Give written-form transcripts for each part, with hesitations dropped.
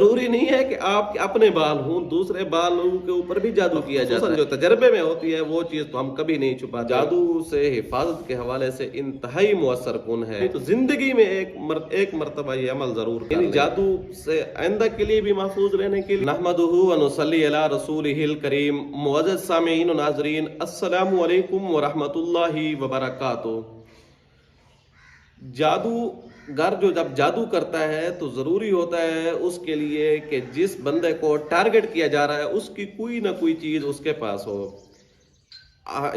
जरूरी नहीं है कि आपके अपने बाल हों, दूसरे बालों के ऊपर भी जादू किया जाता है। जो तजर्बे में होती है वो चीज तो हम कभी नहीं छुपाते। जादू से हिफाजत के हवाले से इंतहाई मुअस्सर कुन है, तो जिंदगी में एक मर्तबा ये अमल जरूर करें। जादू से आइंदा के लिए भी महफूज रहने के लिए नहमदुहु व नुसल्ली अला रसूलिहिल करीम। मुअज़्ज़ज़ सामीईन व नाज़रीन, अस्सलामु अलैकुम व रहमतुल्लाहि व बरकातुहू। जादूगर जो जब जादू करता है तो ज़रूरी होता है उसके लिए कि जिस बंदे को टारगेट किया जा रहा है उसकी कोई ना कोई चीज़ उसके पास हो।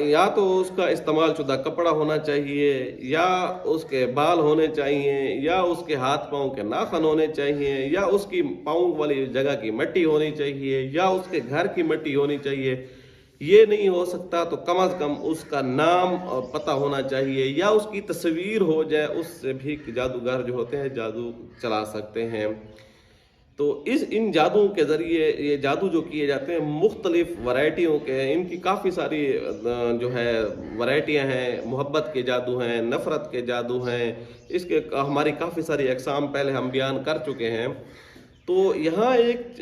या तो उसका इस्तेमाल शुदा कपड़ा होना चाहिए, या उसके बाल होने चाहिए, या उसके हाथ पाँव के नाखून होने चाहिए, या उसकी पाँव वाली जगह की मिट्टी होनी चाहिए, या उसके घर की मिट्टी होनी चाहिए। ये नहीं हो सकता तो कम से कम उसका नाम और पता होना चाहिए, या उसकी तस्वीर हो जाए। उससे भी जादूगर जो होते हैं जादू चला सकते हैं। तो इन जादुओं के ज़रिए ये जादू जो किए जाते हैं मुख्तलिफ वैरायटियों के, इनकी काफ़ी सारी जो है वैरायटियाँ हैं। मोहब्बत के जादू हैं, नफ़रत के जादू हैं, इसके हमारी काफ़ी सारी अक़साम पहले हम बयान कर चुके हैं। तो यहाँ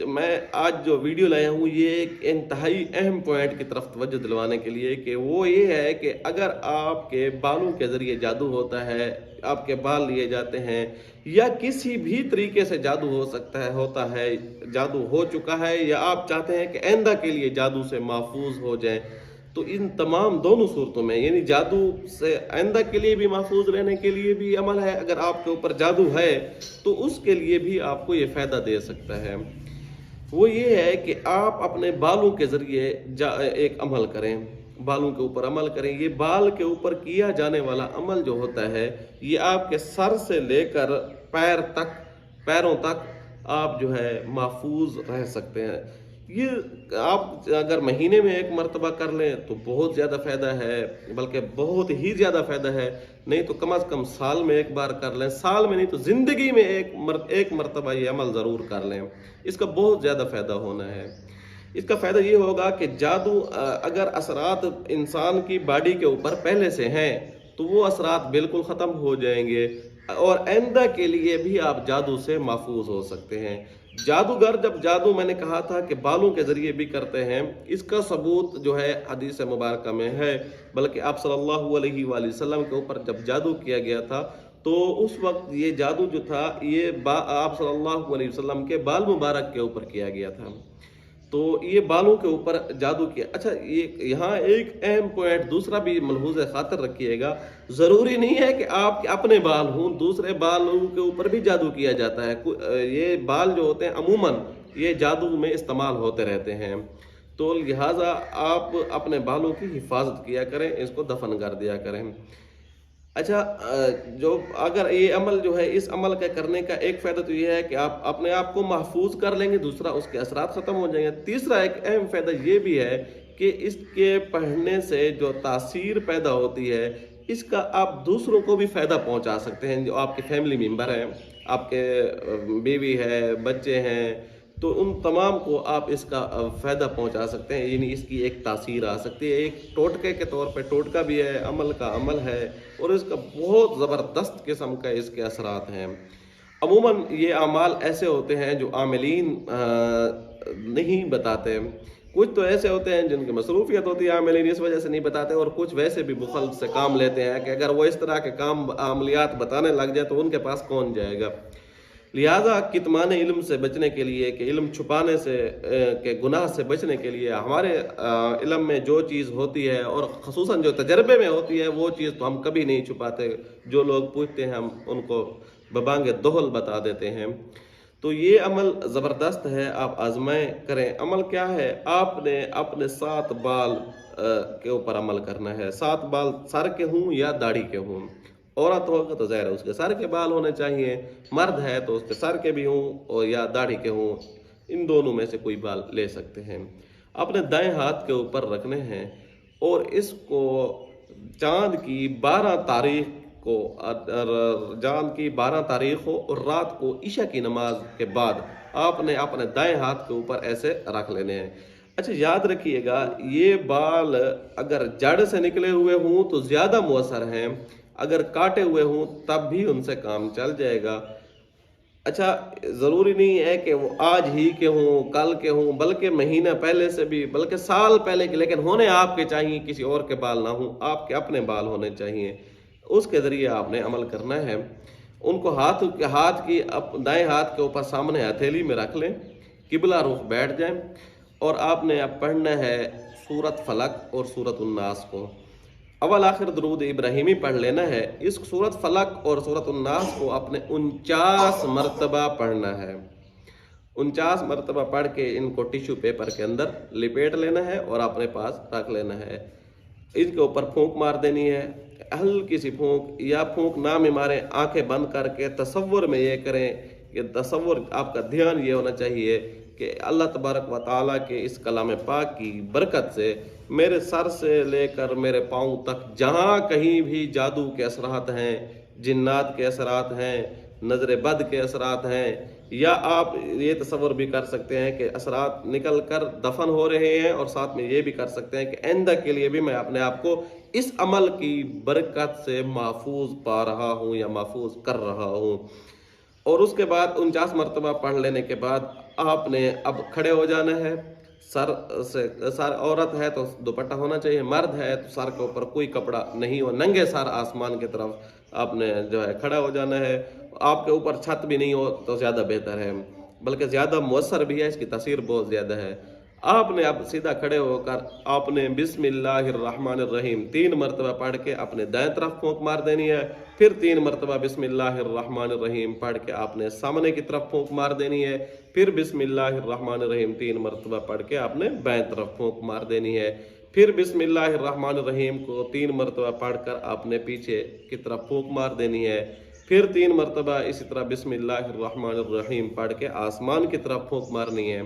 मैं आज जो वीडियो लाया हूँ ये एक इंतहाई अहम पॉइंट की तरफ तवज्जो दिलवाने के लिए, कि वो ये है कि अगर आपके बालों के ज़रिए जादू होता है, आपके बाल लिए जाते हैं, या किसी भी तरीके से जादू हो सकता है, होता है, जादू हो चुका है, या आप चाहते हैं कि आइंदा के लिए जादू से महफूज हो जाएं, तो इन तमाम दोनों सूरतों में, यानी जादू से आइंदा के लिए भी महफूज रहने के लिए भी अमल है। अगर आपके ऊपर जादू है तो उसके लिए भी आपको ये फ़ायदा दे सकता है। वो ये है कि आप अपने बालों के ज़रिए एक अमल करें, बालों के ऊपर अमल करें। ये बाल के ऊपर किया जाने वाला अमल जो होता है ये आपके सर से लेकर पैरों तक आप जो है महफूज रह सकते हैं। ये आप अगर महीने में एक मर्तबा कर लें तो बहुत ज़्यादा फ़ायदा है, बल्कि बहुत ही ज़्यादा फ़ायदा है। नहीं तो कम से कम साल में एक बार कर लें, साल में नहीं तो ज़िंदगी में एक मर्तबा ये अमल ज़रूर कर लें। इसका बहुत ज़्यादा फ़ायदा होना है। इसका फ़ायदा ये होगा कि जादू अगर असरात इंसान की बॉडी के ऊपर पहले से हैं तो वो असरात बिल्कुल ख़त्म हो जाएंगे, और आइंदा के लिए भी आप जादू से महफूज हो सकते हैं। जादूगर जब जादू, मैंने कहा था कि बालों के ज़रिए भी करते हैं, इसका सबूत जो है हदीस मुबारक में है। बल्कि आप सल्लल्लाहु अलैहि वसल्लम के ऊपर जब जादू किया गया था तो उस वक्त ये जादू जो था ये आप सल्लल्लाहु अलैहि वसल्लम के बाल मुबारक के ऊपर किया गया था। तो ये बालों के ऊपर जादू किया। अच्छा, ये यहाँ एक अहम पॉइंट दूसरा भी मलहूज़ खातर रखिएगा, ज़रूरी नहीं है कि आपके अपने बाल हों, दूसरे बालों के ऊपर भी जादू किया जाता है। ये बाल जो होते हैं अमूमन ये जादू में इस्तेमाल होते रहते हैं, तो लिहाजा आप अपने बालों की हिफाजत किया करें, इसको दफन कर दिया करें। अच्छा, जो अगर ये अमल जो है, इस अमल के करने का एक फ़ायदा तो ये है कि आप अपने आप को महफूज कर लेंगे, दूसरा उसके असरात ख़त्म हो जाएंगे। तीसरा एक अहम फ़ायदा ये भी है कि इसके पढ़ने से जो तासीर पैदा होती है इसका आप दूसरों को भी फ़ायदा पहुंचा सकते हैं। जो आपके फैमिली मेम्बर हैं, आपके बीवी है, बच्चे हैं, तो उन तमाम को आप इसका फ़ायदा पहुंचा सकते हैं। यानी इसकी एक तासीर आ सकती है। एक टोटके के तौर पे टोटका भी है, अमल का अमल है, और इसका बहुत ज़बरदस्त किस्म का इसके असरात हैं। अमूमन ये अमाल ऐसे होते हैं जो आमिलीन नहीं बताते। कुछ तो ऐसे होते हैं जिनकी मसरूफियत होती है, आमिलीन इस वजह से नहीं बताते, और कुछ वैसे भी बुखल से काम लेते हैं कि अगर वो इस तरह के काम अमलियात बताने लग जाए तो उनके पास कौन जाएगा। लिहाजा कितमान इल्म से बचने के लिए, कि इल्म छुपाने से के गुनाह से बचने के लिए, हमारे इल्म में जो चीज़ होती है और ख़ुसूसन जो तजर्बे में होती है वो चीज़ तो हम कभी नहीं छुपाते। जो लोग पूछते हैं हम उनको बबांगे दोहल बता देते हैं। तो ये अमल ज़बरदस्त है, आप आजमाएं करें। अमल क्या है, आपने अपने 7 बाल के ऊपर अमल करना है। 7 बाल सर के हों या दाढ़ी के हों। औरत होगा तो ज़ाहिर है उसके सर के बाल होने चाहिए, मर्द है तो उसके सर के भी हों और या दाढ़ी के हों, इन दोनों में से कोई बाल ले सकते हैं। अपने दाएं हाथ के ऊपर रखने हैं, और इसको चाँद की 12 तारीख को, चाँद की 12 तारीख हो और रात को ईशा की नमाज के बाद आपने अपने दाएं हाथ के ऊपर ऐसे रख लेने हैं। अच्छा, याद रखिएगा ये बाल अगर जड़ से निकले हुए हों तो ज़्यादा मुअस्सर हैं, अगर काटे हुए हों तब भी उनसे काम चल जाएगा। अच्छा, ज़रूरी नहीं है कि वो आज ही के हों, कल के हों, बल्कि महीना पहले से भी, बल्कि साल पहले के, लेकिन होने आपके चाहिए, किसी और के बाल ना हों, आपके अपने बाल होने चाहिए। उसके ज़रिए आपने अमल करना है। उनको हाथ की दाएँ हाथ के ऊपर सामने हथेली में रख लें, किबला रुख बैठ जाएँ और आपने अब पढ़ना है सूरत फलक और सूरत उन्नास को। अव्वल आखिर दुरूद इब्राहिमी पढ़ लेना है। इस सूरत फलक और सूरत उन्नास को आपने 49 मरतबा पढ़ना है। 49 मरतबा पढ़ के इनको टिश्यू पेपर के अंदर लिपेट लेना है और अपने पास रख लेना है। इनके ऊपर फूंक मार देनी है, हल्की सी फूंक, या फूंक ना भी मारें, आंखें बंद करके तसव्वुर में ये करें कि तसव्वुर, आपका ध्यान ये होना चाहिए कि अल्लाह तबारक व तआला के इस कलाम पाक की बरकत से मेरे सर से लेकर मेरे पाँव तक जहाँ कहीं भी जादू के असरात हैं, जिन्नात के असरात हैं, नज़र बद के असरात हैं, या आप ये तसव्वुर भी कर सकते हैं कि असरात निकल कर दफन हो रहे हैं, और साथ में ये भी कर सकते हैं कि आइंदा के लिए भी मैं अपने आप को इस अमल की बरकत से महफूज पा रहा हूँ या महफूज कर रहा हूँ। और उसके बाद 49 मरतबा पढ़ लेने के बाद आपने अब खड़े हो जाना है। सर औरत है तो दुपट्टा होना चाहिए, मर्द है तो सर के ऊपर कोई कपड़ा नहीं हो, नंगे सर आसमान की तरफ आपने जो है खड़ा हो जाना है। आपके ऊपर छत भी नहीं हो तो ज़्यादा बेहतर है, बल्कि ज़्यादा मुअस्सर भी है, इसकी तासीर बहुत ज़्यादा है। आपने अब सीधा खड़े होकर आपने बिस्मिल्लाहिर्रहमानिर्रहीम 3 मरतबा पढ़ के अपने दाएं तरफ फूंक मार देनी है। फिर 3 मरतबा बिस्मिल्लाहिर्रहमानिर्रहीम पढ़ के आपने सामने की तरफ फूंक मार देनी है। फिर बिस्मिल्लाहिर्रहमानिर्रहीम 3 मरतबा पढ़ के आपने बाएं तरफ फूंक मार देनी है। फिर बिस्मिल्लाहिर्रहमानिर्रहीम को 3 मरतबा पढ़कर आपने पीछे की तरफ फूंक मार देनी है। फिर 3 मरतबा इसी तरह बिस्मिल्लाहिर्रहमानिर्रहीम पढ़ के आसमान की तरफ फूंक मारनी है।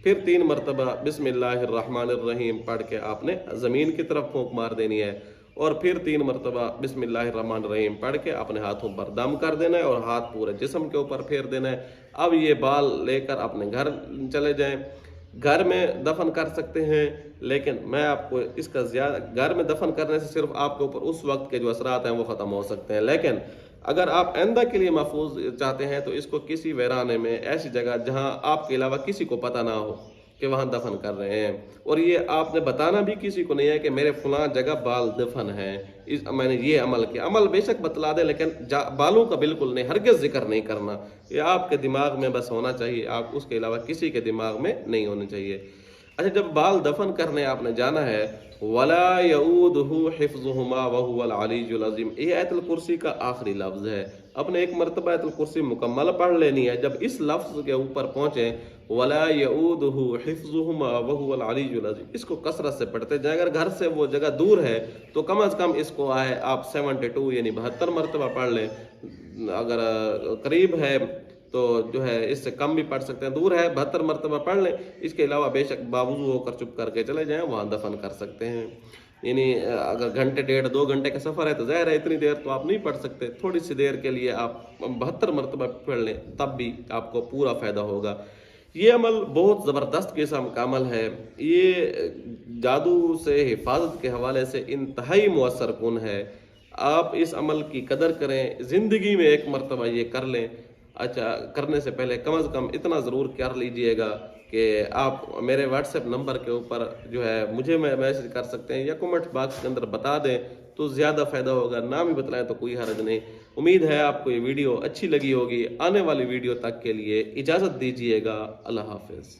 फिर 3 मरतबा बिस्मिल्लाहिर्रहमानिर्रहीम पढ़ के आपने ज़मीन की तरफ फूंक मार देनी है। और फिर 3 मरतबा बिस्मिल्लाहिर्रहमानिर्रहीम पढ़ के अपने हाथों पर दम कर देना है और हाथ पूरे जिस्म के ऊपर फेर देना है। अब ये बाल लेकर अपने घर चले जाएं। घर में दफन कर सकते हैं, लेकिन मैं आपको इसका ज़्यादा, घर में दफन करने से सिर्फ आपके ऊपर उस वक्त के जो असरात हैं वो ख़त्म हो सकते हैं। लेकिन अगर आप आइंदा के लिए महफूज चाहते हैं तो इसको किसी वीराने में, ऐसी जगह जहां आपके अलावा किसी को पता ना हो कि वहां दफन कर रहे हैं, और ये आपने बताना भी किसी को नहीं है कि मेरे फलां जगह बाल दफन है, मैंने ये अमल किया। अमल बेशक बतला दे, लेकिन बालों का बिल्कुल नहीं, हरगिज़ जिक्र नहीं करना। ये आपके दिमाग में बस होना चाहिए, आप उसके अलावा किसी के दिमाग में नहीं होने चाहिए। अच्छा, जब बाल दफन करने आपने जाना है, वला यऊदुहु हिफ्ज़ुहुमा वहुवल अलीयुल अज़ीम, ये आयतुल कुर्सी का आखिरी लफ्ज़ है। अपने एक मरतबा आयतुल कुर्सी मुकम्मल पढ़ लेनी है। जब इस लफ्ज़ के ऊपर पहुँचे, वला यऊदुहु हिफ्ज़ुहुमा वहुवल अलीयुल अज़ीम, इसको कसरत से पढ़ते जाए। अगर घर से वो जगह दूर है तो कम अज़ कम इसको आप 72 यानी 72 मरतबा पढ़ लें। अगर करीब है तो जो है इससे कम भी पढ़ सकते हैं, दूर है 72 मरतबा पढ़ लें। इसके अलावा बेशक बावजूद होकर चुप करके चले जाएं, वहाँ दफन कर सकते हैं। यानी अगर घंटे 1.5-2 घंटे का सफ़र है तो ज़ाहिर है इतनी देर तो आप नहीं पढ़ सकते, थोड़ी सी देर के लिए आप 72 मरतबा पढ़ लें, तब भी आपको पूरा फ़ायदा होगा। ये अमल बहुत ज़बरदस्त किस्म का अमल है। ये जादू से हिफाजत के हवाले से इंतहाई मुअस्सर कुन है। आप इस अमल की कदर करें, ज़िंदगी में एक मरतबा ये कर लें। अच्छा, करने से पहले कम अज़ कम इतना ज़रूर कर लीजिएगा कि आप मेरे व्हाट्सएप नंबर के ऊपर जो है मुझे मैसेज कर सकते हैं, या कमेंट बॉक्स के अंदर बता दें तो ज़्यादा फ़ायदा होगा। नाम ही बतलाएं तो कोई हर्ज नहीं। उम्मीद है आपको ये वीडियो अच्छी लगी होगी। आने वाली वीडियो तक के लिए इजाज़त दीजिएगा। अल्लाह हाफ़िज़।